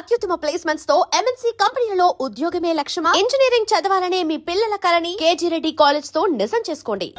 అత్యుత్తమ ప్లేస్మెంట్స్ తో ఎంఎన్సీ కంపెనీలలో ఉద్యోగమే లక్ష్యమా? ఇంజనీరింగ్ చదవాలనే మీ పిల్లల కలని కేజీ రెడ్డి కాలేజ్ తో నిజం చేసుకోండి.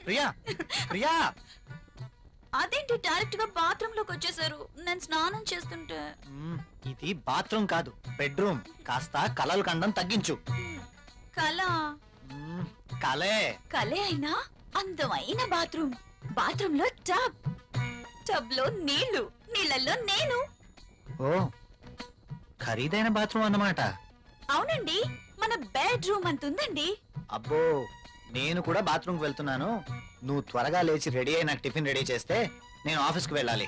ప్రియా ప్రియా అదేంటి డైరెక్ట్ గా బాత్రూమ్ లోకి వచ్చేసారు? నేను స్నానం చేస్తుంటే. ఇది బాత్రూమ్ కాదు, బెడ్రూమ్. కాస్త కలలు కండం తగ్గించు. కళ కలే కలే అయినా అందమైన బాత్రూమ్. బాత్రూమ్ లో టబ్, టబ్ లో నీళ్లు, నీళ్ళల్లో నేను. ఓ, ఖరీదైన బాత్రూమ్ అన్నమాట. అవునండి, మన బెడ్రూమ్ అంతుందండి. అబ్బో, నేను కూడా బాత్రూమ్ కి వెళ్తున్నాను. నువ్వు త్వరగా లేచి రెడీ అయి నాకు టిఫిన్ రెడీ చేస్తే నేను ఆఫీస్కి వెళ్ళాలి.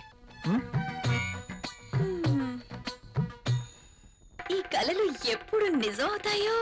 ఈ కలలు ఎప్పుడు నిజం అవుతాయో.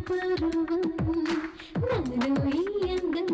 పరువం నన్ను ఈ అందం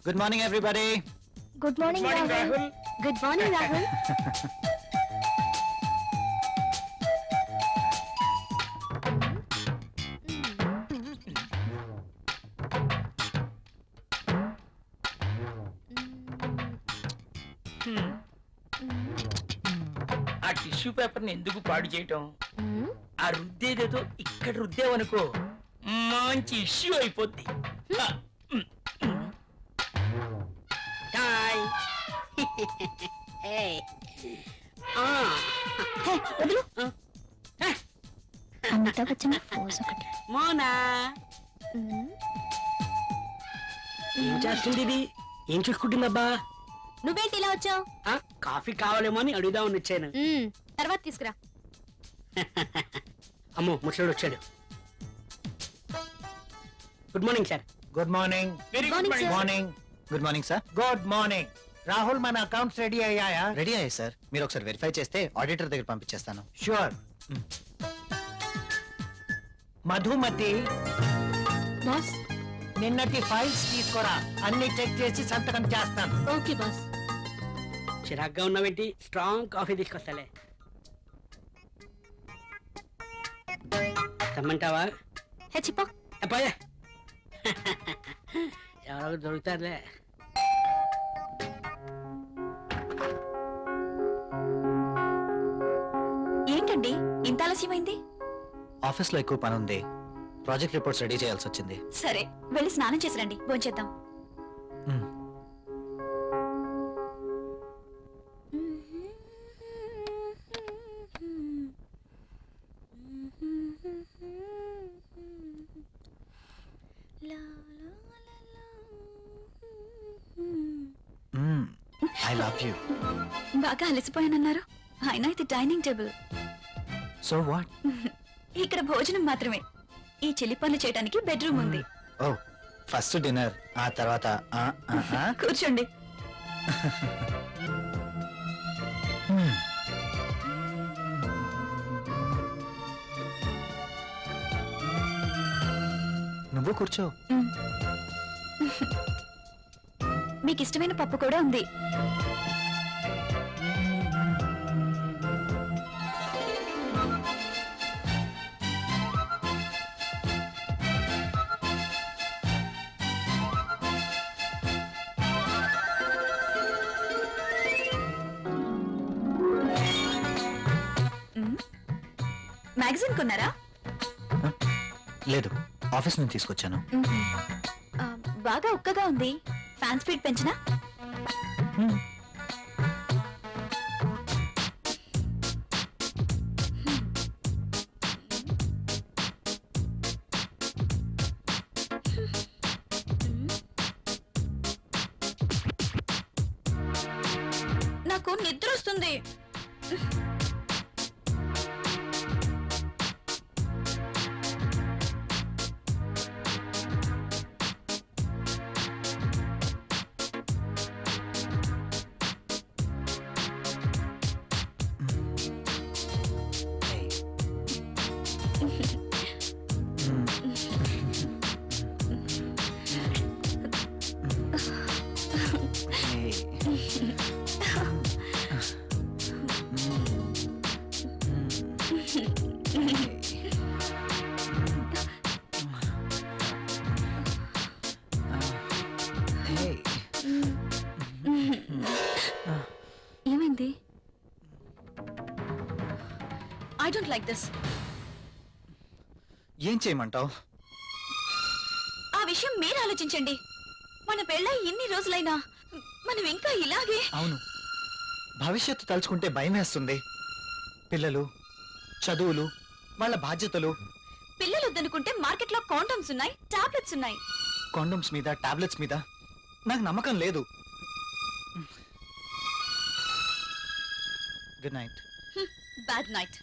good morning everybody. Good morning Rahul. Good morning Rahul. ఆ టిష్యూ పేపర్ ని ఎందుకు పాడు చేయటం? ఆ రుద్దేదేదో ఇక్కడ రుద్దేవనుకో మంచి ఇష్యూ అయిపోద్ది. హాయ్. వదులు. అమితాబ్ బచ్చన్ పోజ్ ఒకటి. మోనా ఏం చేస్తుంది ఇది? ఏం చూసుకుంటుందబ్బా? నువ్వేంటి ఇలా వచ్చావు? కాఫీ కావాలేమో అని అడుగుదామని వచ్చాను. తర్వాత తీసుకురా. అమ్మో ముసలోడు వచ్చాడు. Good morning sir. Good morning. Very good Morning, morning. sir. Morning. Good morning sir. Good morning Rahul, మన అకౌంట్స్ రెడీ అయ్యాయా? రెడీ అయ్యాయి సార్. మీరు ఒకసారి వెరిఫై చేస్తే ఆడిటర్ దగ్గర పంపించేస్తాను. షూర్. మధుమతి, బాస్. నిన్నటి ఫైల్స్ తీసుకురా, అన్ని చెక్ చేసి సంతకం చేస్తాను. Okay boss. చిరాగ్గా ఉన్నావేంటి? Strong coffee తీసుకొస్తాలే. తెమ్మంటావా? హెచ్చిపో. అబ్బాయే ఎవరో దొరుకుతారులే. ఏంటండి ఇంత ఆలస్యమైంది? ఆఫీస్ లో ఎక్కువ పని ఉంది. ప్రాజెక్ట్ రిపోర్ట్స్ రెడీ చేయాల్సి వచ్చింది. సరే వెళ్ళి స్నానం చేసి రండి, భోంచేద్దాం. మ్మ్. I love you. బాగా అలసిపోయానన్నారు. అయినా ఇది డైనింగ్ టేబుల్. So what? ఇక్కడ భోజనం మాత్రమే. ఈ చిలి పనులు చేయడానికి బెడ్రూమ్ ఉంది. ఓ, ఫస్ట్ డిన్నర్, ఆ తర్వాత కూర్చోండి. నువ్వు కూర్చో. మీకు ఇష్టమైన పప్పు కూడా ఉంది. మ్యాగజైన్ కొన్నారా? లేదు, ఆఫీస్ నుంచి తీసుకొచ్చాను. ఆ, బాగా ఉక్కగా ఉంది. ఫ్యాన్ స్పీడ్ పెంచినా? నాకు నిద్ర వస్తుంది. ఏమైంది? I don't like this. ఏం చేయమంటావు? ఆ విషయం మీరు ఆలోచించండి. మన పెళ్ళై ఇన్ని రోజులైనా మనం ఇంకా ఇలాగే. అవును, భవిష్యత్తు తలుచుకుంటే భయం వేస్తుంది. పిల్లలు, చదువులు, వాళ్ళ బాధ్యతలు. పిల్లలు వద్దనుకుంటే మార్కెట్ లో కాండమ్స్ ఉన్నాయి, టాబ్లెట్స్ ఉన్నాయి. కాండమ్స్ మీద, టాబ్లెట్స్ మీద నాకు నమ్మకం లేదు. Good night. Bad night.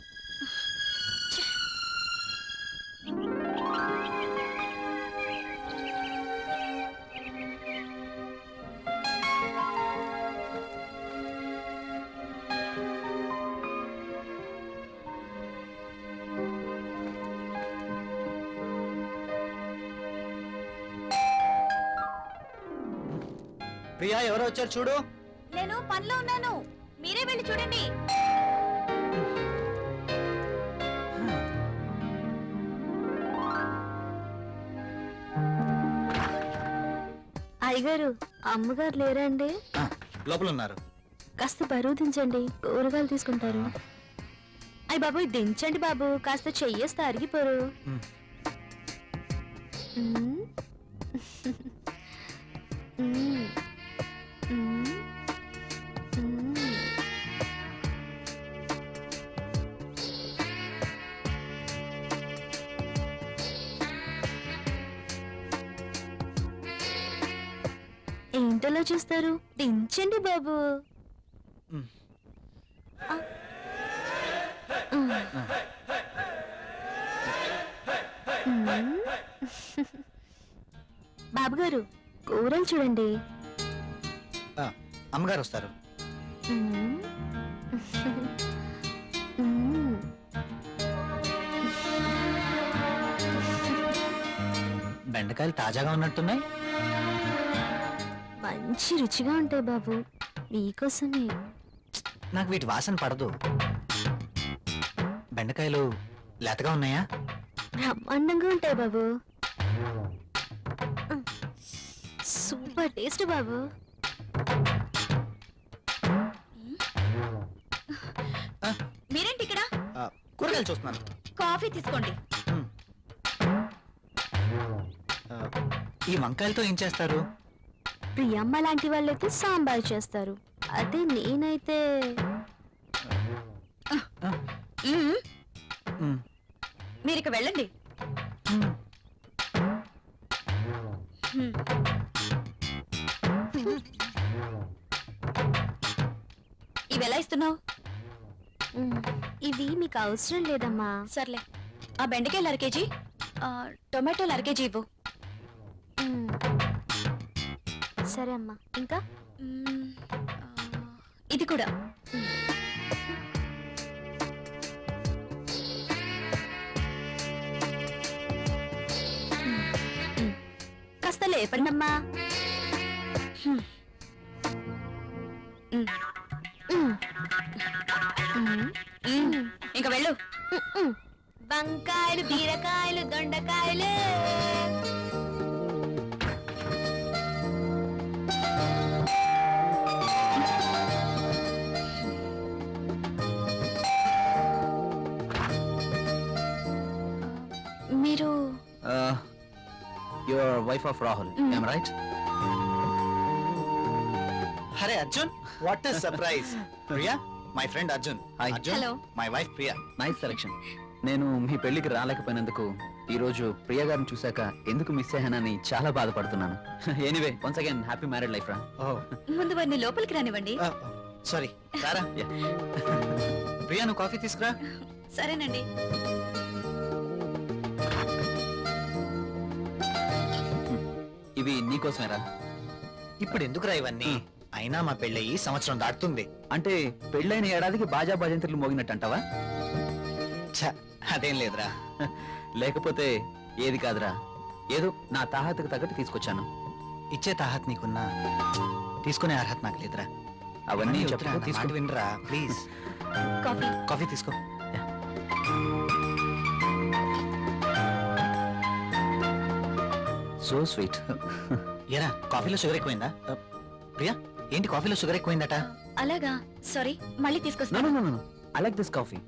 Priya ఎవరో వచ్చారు చూడు. నేను పనిలో ఉన్నాను, మీరే వెళ్ళి చూడండి. అయ్యగారు అమ్మగారు లేరా అండి? ఆ, లోపల ఉన్నారు. కాస్త బరువు దించండి, కూరగాయలు తీసుకుంటారు. అయ్య బాబు దించండి బాబు, కాస్త చెయ్యేస్తే అరిగిపోరు. ఉమ్. ఉమ్. ఉమ్. ఉమ్. ఉమ్. ఏంటలా చూస్తారు, దించండి బాబు. ఉమ్. బాబుగారు కూరలు చూడండి. ఆ, అమ్మగారు వస్తారు. మ్మ్. మ్మ్. బెండకాయలు తాజాగా ఉన్నట్టున్నాయి. మంచి రుచిగా ఉంటాయి బాబు, మీకోసమే. నాకు వీటి వాసన పడదు. బెండకాయలు లేతగా ఉన్నాయా? బ్రహ్మాండంగా ఉంటాయి బాబు. సూపర్ టేస్ట్ బాబు. మీరేంటి ఇక్కడ? ఆ, కూరగాయలు చూస్తున్నాను. కాఫీ తీసుకోండి. ఆ, ఈ వంకాయలతో ఏం చేస్తారు? ప్రియమ్మ లాంటి వాళ్ళైతే సాంబార్ చేస్తారు, అదే నేనైతే మ్మ్. ఉమ్, మీరు ఇక వెళ్ళండి. ఉమ్. మ్మ్. ఇవి ఎలా ఇస్తున్నావు? ఇవి మీకు అవసరం లేదమ్మా. సర్లే, ఆ బెండకాయలు 1/2 కేజీ, టొమాటోలు 1/2 కేజీ ఇవ్వు. మ్మ్. సరే అమ్మా, ఇంకా మ్మ్. ఇది కూడా. కాస్త లేపండి. అమ్మా. మ్మ్. ఇంకా వెళ్ళు. వంకాయలు, బీరకాయలు, దొండకాయలు. మీరు your wife of Rahul, Mm. Right? అరే Arjun, what is surprise. Priya, my friend Arjun. Arjun, Hello. My wife Priya. Nice selection. నేను మీ పెళ్లికి రాలేకపోయినందుకు ఈ రోజు ప్రియ గారిని చూశాక ఎందుకు మిస్ అయ్యానని చాలా బాధపడుతున్నాను. Anyway once again happy married life రా. ముందు వారిని లోపలికి రానివ్వండి. సారీ, రారా. ప్రియా, నువ్వు కాఫీ తీసుకురా. సరేనండి. ఇవి నీకోసమేరా. ఇప్పుడు ఎందుకురా ఇవన్నీ? అయినా మా పెళ్ళయి సంవత్సరం దాటుతుంది. అంటే పెళ్ళైన ఏడాదికి బాజా భజంత్రులు మోగినట్టు అంటావా? ఛ, అదేం లేదురా. లేకపోతే ఏది కాదురా, ఏదో నా తాహతకు తగ్గట్టు తీసుకొచ్చాను. ఇచ్చే తాహత్ నీకున్నా, తీసుకునే అర్హత నాకు లేదురా. అవన్నీ వద్దురా, చెప్పుకో, నా తీసుకో. మాట వినరా ప్లీజ్. కాఫీ. కాఫీ తీసుకో. So sweet. ఏరా, కాఫీలో షుగర్ ఎక్కువైందా? ప్రియా, ఏంటి కాఫీలో షుగర్ ఎక్కువైందట? అలాగా, సారీ, మళ్ళీ నో తీసుకొస్తాను. No no no, I like this coffee.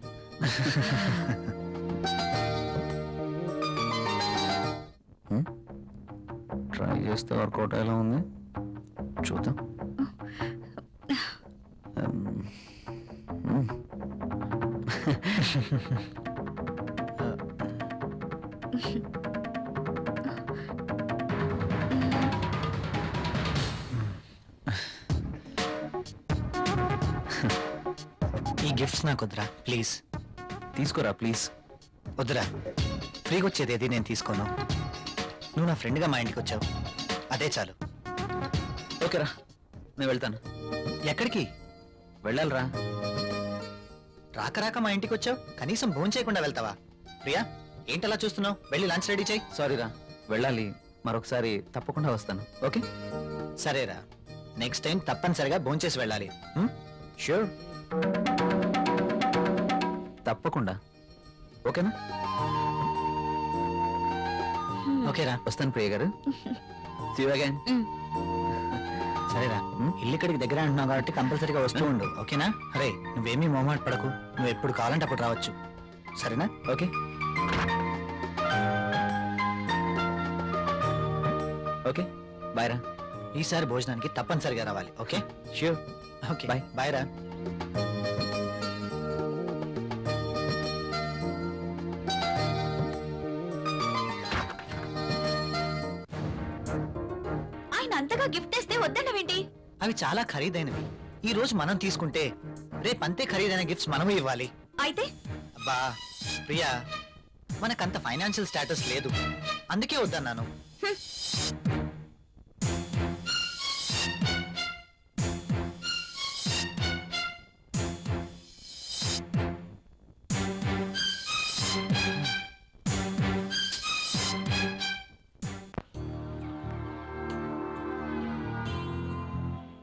Try చేస్తే వర్కౌట్ ఎలా ఉంది చూద్దాం. ఈ గిఫ్ట్స్ నాకు వద్దురా ప్లీజ్. తీసుకోరా ప్లీజ్. వద్దురా, ఫ్రీగా వచ్చేది ఏది నేను తీసుకోను. నువ్వు నా ఫ్రెండ్గా మా ఇంటికి వచ్చావు, అదే చాలు. ఓకేరా, నేను వెళ్తాను. ఎక్కడికి? వెళ్ళాలిరా. రాక రాక మా ఇంటికి వచ్చావు, కనీసం భోజనం చేయకుండా వెళ్తావా? ప్రియా, ఏంటలా చూస్తున్నావు? వెళ్ళి లంచ్ రెడీ చేయి. సారీరా, వెళ్ళాలి. మరొకసారి తప్పకుండా వస్తాను. ఓకే? సరేరా, నెక్స్ట్ టైం తప్పనిసరిగా భోంచేసి వెళ్ళాలి. షూర్. తప్పకుండా. ఓకేనా? ఓకేరా. వస్తాను ప్రియ గారు. See you again. సరేరా, ఇల్లు ఇక్కడికి దగ్గర అంటున్నావు కాబట్టి కంపల్సరీగా వస్తూ ఉండు. ఓకేనా? అరే నువ్వేమీ మొహమాట పడకు, నువ్వు ఎప్పుడు కావాలంటే అప్పుడు రావచ్చు. సరేనా? ఓకే. ఓకే బాయ్ రా. ఈసారి భోజనానికి తప్పనిసరిగా రావాలి. Okay? Sure. Okay Bye. Bye రా. ఆయన అంతగా గిఫ్ట్ ఇస్తే వద్దన్నవేంటి? అవి చాలా ఖరీదైనవి. ఈ రోజు మనం తీసుకుంటే రేపు అంతే ఖరీదైన గిఫ్ట్స్ మనము ఇవ్వాలి. అయితే అబ్బా ప్రియా, మనకంత ఫైనాన్షియల్ స్టేటస్ లేదు, అందుకే వద్దన్నాను.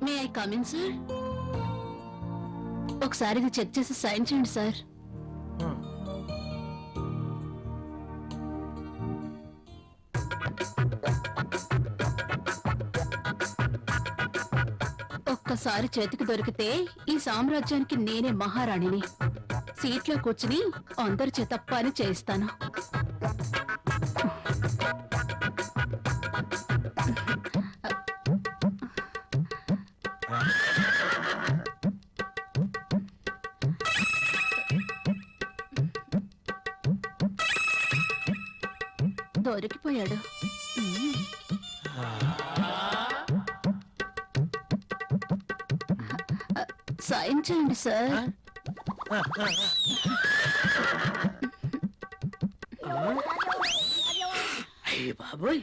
May I come in sir? ఒకసారి ఇది చెక్ చేసి సైన్ చేయండి సార్. ఒక్కసారి చేతికి దొరికితే ఈ సామ్రాజ్యానికి నేనే మహారాణిని. సీట్లో కూర్చుని అందరి చేత పని చేయిస్తాను. దొరికిపోయాడు. సైన్ చేయండి సార్. అయ్యి బాబోయ్,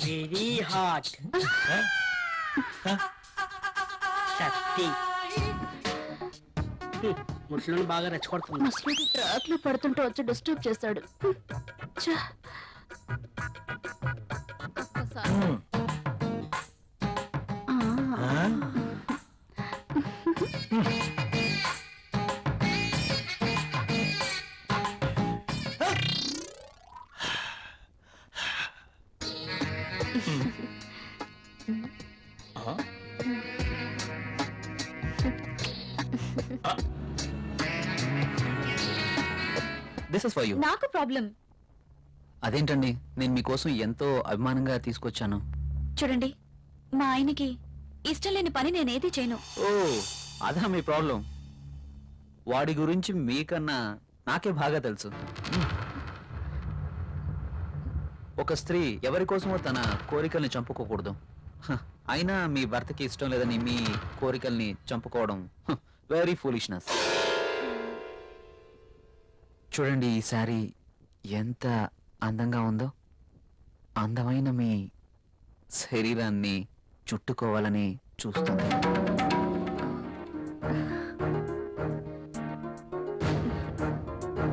వెరీ హాట్. శక్తి ముసలిని బాగా రెచ్చగొడుతుంది. ముసలికి ట్రాక్ లో పడుతుంటే వచ్చి డిస్టర్బ్ చేశాడు. ఛ! ఒక్కసారి. ఆ. This is for you. నాకు ప్రాబ్లం. అదేంటండి, నేను మీకోసం ఎంతో అభిమానంగా తీసుకొచ్చాను. చూడండి, మా ఆయనకి ఇష్టం లేని పని నేనేది చేయను. ఓ అదా మీ ప్రాబ్లం. వాడి గురించి మీకన్నా నాకే బాగా తెలుసు. ఒక స్త్రీ ఎవరి కోసమో తన కోరికల్ని చంపుకోకూడదు. హ, అయినా మీ భర్తకి ఇష్టం లేదని మీ కోరికల్ని చంపుకోవడం వెరీ ఫూలిష్నెస్. చూడండి, ఈ శారీ ఎంత అందంగా ఉందో. అందమైన మీ శరీరాన్ని చుట్టుకోవాలని చూస్తుంది.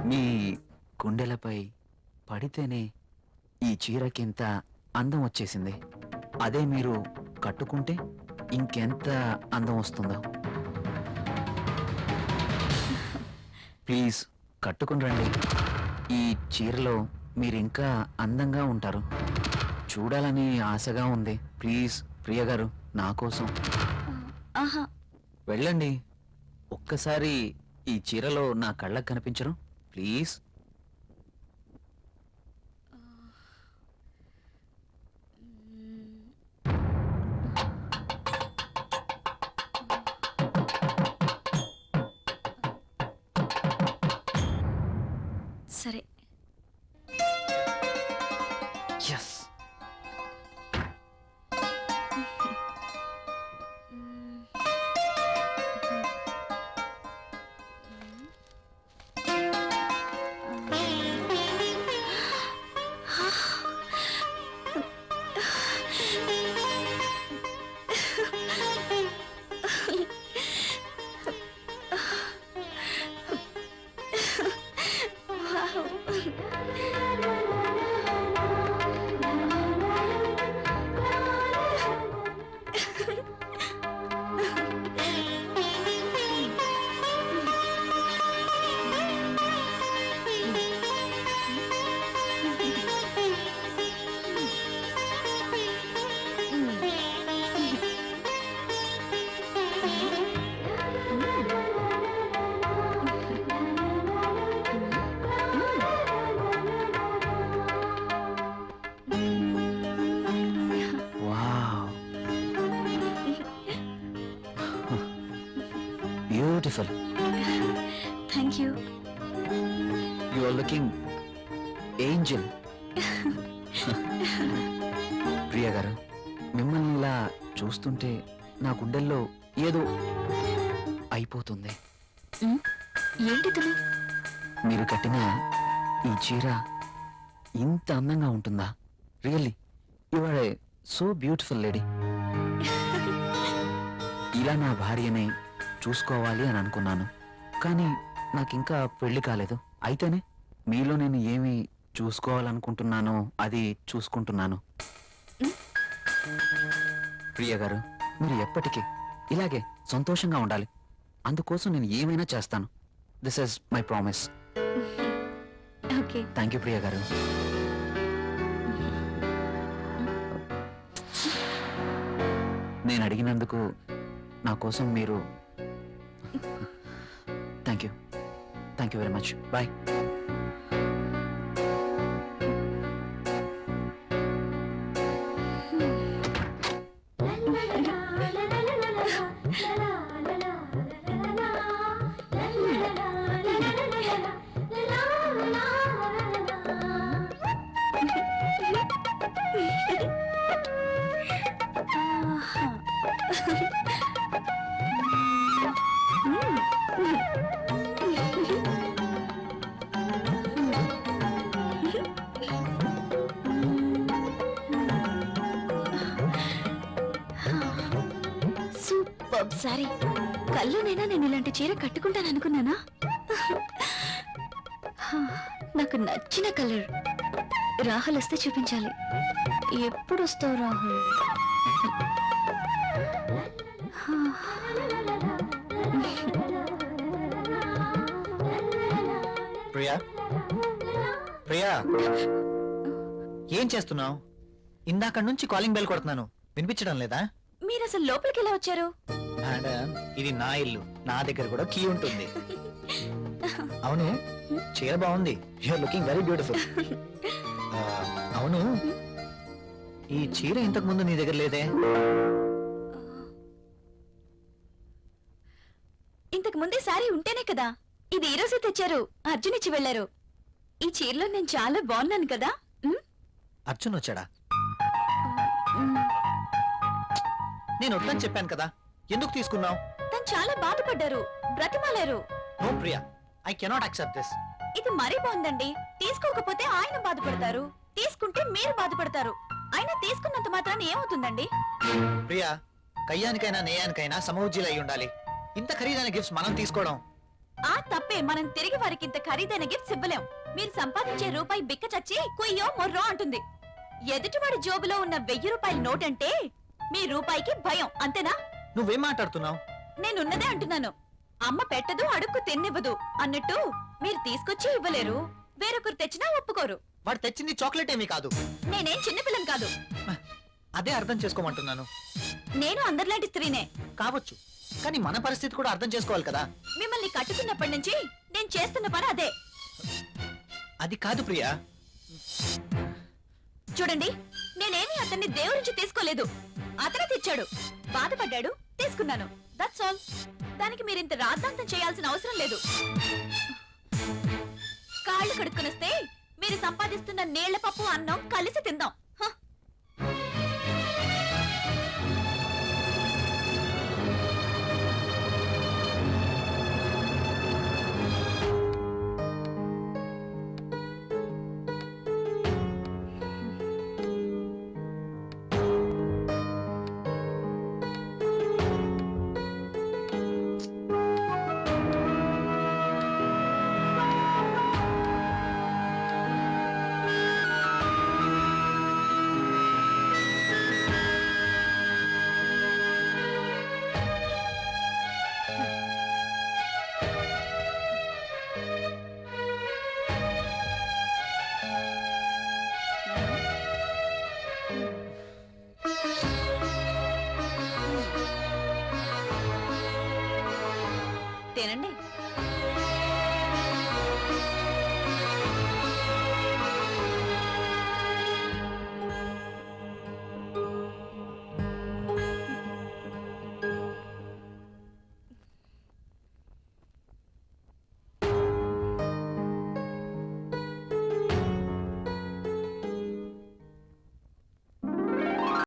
మీ గుండెలపై పడితేనే ఈ చీరకింత అందం వచ్చేసింది. అదే మీరు కట్టుకుంటే ఇంకెంత అందం వస్తుందో. ప్లీజ్ కట్టుకుని రండి. ఈ చీరలో మీరు ఇంకా అందంగా ఉంటారు. చూడాలని ఆశగా ఉంది. ప్లీజ్ ప్రియ గారు, నా కోసం ఆహా, వెళ్ళండి. ఒక్కసారి ఈ చీరలో నా కళ్ళకు కనిపించరు? ప్లీజ్. సరే. Yes. Beautiful. Thank you. You are looking angel. Priya garu, మిమ్మల్ని ఇలా చూస్తుంటే నా గుండెల్లో ఏదో అయిపోతుంది. ఏంటితను? మీరు కట్టిన ఈ చీర ఇంత అందంగా ఉంటుందా? Really you are a so beautiful lady. ఇలా నా భార్యని చూసుకోవాలి అని అనుకున్నాను, కానీ నాకింకా పెళ్లి కాలేదు. అయితేనే మీలో నేను ఏమి చూసుకోవాలనుకుంటున్నానో అది చూసుకుంటున్నాను. ప్రియ గారు, మీరు ఎప్పటికీ ఇలాగే సంతోషంగా ఉండాలి. అందుకోసం నేను ఏమైనా చేస్తాను. This is my promise. Okay. Thank you Priya garu. నేను అడిగినందుకు నా కోసం మీరు thank you very much. Bye. Super sorry. కల్లోనైనా నేను ఇలాంటి చీర కట్టుకుంటాను అనుకున్నానా? నాకు నచ్చిన కలర్. రాహుల్ వస్తే చూపించాలి. ఎప్పుడు వస్తావు రాహుల్? ప్రియా, ప్రియా, ఏం చేస్తున్నావు? ఇందాక నుంచి కాలింగ్ బెల్ కొడుతున్నాను, వినిపించడం లేదా? మీరు అసలు లోపలికి ఎలా వచ్చారు? మేడం, ఇది నా ఇల్లు, నా దగ్గర కూడా కీ ఉంటుంది. అవును, చీర బాగుంది. You are looking very beautiful. అవును, ఈ చీర ఇంతకు ముందు నీ దగ్గర లేదే? ఇంతకు ముందే సారీ ఉంటేనే కదా. ఇది ఈ రోజే తెచ్చారు. అర్జున్ ఇచ్చి వెళ్లారు. ఈ చీరలో నేను చాలా బాగున్నాను కదా. అర్జున్ వచ్చాడా? నేను వద్దని చెప్పాను కదా, ఎందుకు తీసుకున్నావు? తను చాలా బాధపడ్డారు, బ్రతిమాలారు. No Priya, I cannot accept this. ఇది మరీ బాగుందండి. తీసుకోకపోతే ఆయన బాధపడతారు, తీసుకుంటే మీరు బాధపడతారు. అయినా తీసుకున్నంత మాత్రాన్ని ఏమవుతుందండి? ప్రియా, కయ్యానికైనా నేయానికైనా సమౌజ్జీలు అయి ఉండాలి. ఇంత ఖరీదైన గిఫ్ట్స్ మనం తీసుకోవడం ఆ తప్పే. మనం తిరిగి వారికి ఇంత ఖరీదైన గిఫ్ట్స్ ఇవ్వలేం. మీరు సంపాదించే రూపాయి బిక్క చచ్చి కుయ్యో మొర్రో అంటుంది. ఎదుటివాడి జోబులో ఉన్న 1000 రూపాయల నోట్ అంటే మీ రూపాయికి భయం, అంతేనా? నువ్వేం మాట్లాడుతున్నావు? నేనున్నదే అంటున్నాను. అమ్మ పెట్టదు, అడుక్కు తిన్నివ్వదు అన్నట్టు మీరు తీసుకొచ్చి ఇవ్వలేరు, వేరొకరు తెచ్చినా ఒప్పుకోరు. వాడు తెచ్చింది చాక్లెట్ ఏమీ కాదు. నేనేం చిన్నపిల్లం కాదు. అదే అర్థం చేసుకోమంటున్నాను. నేను అందరిలాంటి స్త్రీనే కావచ్చు, కానీ మన పరిస్థితి కూడా అర్థం చేసుకోవాలి కదా. మిమ్మల్ని కట్టుకున్నప్పటి నుంచి నేను చేస్తున్న పని అదే. అది కాదు ప్రియా. చూడండి, నేనేమి అతన్ని దేవురించి తీసుకోలేదు. అతనే తెచ్చాడు, బాధపడ్డాడు, తీసుకున్నాను. That's all. దానికి మీరింత రాద్ధాంతం చేయాల్సిన అవసరం లేదు. కాళ్ళు కడుక్కునొస్తే మీరు సంపాదిస్తున్న నీళ్ల పప్పు అన్నం కలిసి తిందాం. తినండి.